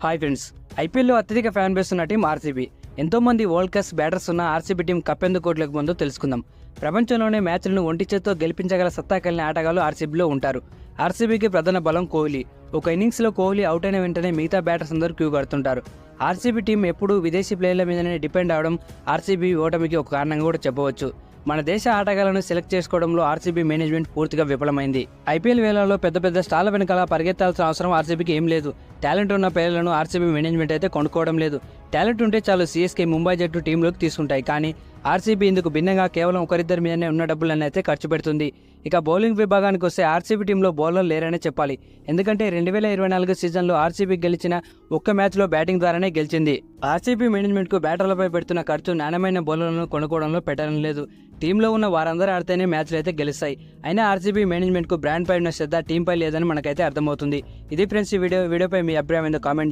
Hi friends, ఐపీఎల్లో అత్యధిక fan base ఉన్న టీం ఆర్సీబీ. ఎంతోమంది వరల్డ్ క్లాస్ బ్యాటర్స్ ఉన్న ఆర్సీబీ టీం కప్పెందుకు కోట్లకు ముందో తెలుసుకుందాం. ప్రపంచంలోనే మ్యాచ్లను ఒంటి చేత్తో గెలిపించగల సత్తా కలిగిన ఆటగాళ్లు ఆర్సీబీలో ఉంటారు. ఆర్సీబీకి ప్రధాన బలం కోహ్లీ. ఒక ఇన్నింగ్స్లో కోహ్లీ అవుట్ అయిన వెంటనే మిగతా బ్యాటర్స్ అందరూ క్యూ కడుతుంటారు. ఆర్సీబీ టీం ఎప్పుడూ విదేశీ ప్లేయర్ల మీదనే డిపెండ్ అవడం ఆర్సీబీ ఓటమికి ఒక కారణంగా కూడా చెప్పవచ్చు. మన దేశ ఆటగాళ్లను సెలెక్ట్ చేసుకోవడంలో ఆర్సీబీ మేనేజ్మెంట్ పూర్తిగా విఫలమైంది. ఐపీఎల్ వేళల్లో పెద్ద పెద్ద స్టార్ల వెనకాల పరిగెత్తాల్సిన అవసరం ఆర్సీబీకి ఏం లేదు. టాలెంట్ ఉన్న ప్లేయర్లను ఆర్సీబీ మేనేజ్మెంట్ అయితే కొనుక్కోవడం లేదు. టాలెంట్ ఉంటే చాలు సీఎస్కే, ముంబై జట్టు టీంలోకి తీసుకుంటాయి. కానీ ఆర్సీబీ ఇందుకు భిన్నంగా కేవలం ఒకరిద్దరి మీదనే ఉన్న డబ్బులన్నీ అయితే ఖర్చు పెడుతుంది. ఇక బౌలింగ్ విభాగానికి వస్తే ఆర్సీబీ టీంలో బౌలర్లు లేరనే చెప్పాలి. ఎందుకంటే 2024 సీజన్లో ఆర్సీబీ గెలిచిన ఒక్క మ్యాచ్లో బ్యాటింగ్ ద్వారానే గెలిచింది. ఆర్సీబీ మేనేజ్మెంట్కు బ్యాటర్లపై పెడుతున్న ఖర్చు నాణ్యమైన బౌలర్లను కొనుక్కోవడంలో పెట్టడం లేదు. టీంలో ఉన్న వారందరూ ఆడితేనే మ్యాచ్లు అయితే గెలుస్తాయి. అయినా ఆర్సీబీ మేనేజ్మెంట్కు బ్రాండ్ పై ఉన్న శ్రద్ధ టీంపై లేదని మనకైతే అర్థమవుతుంది. ఇది ఫ్రెండ్స్ ఈ వీడియోపై మీ అభిప్రాయం ఏందో కామెంట్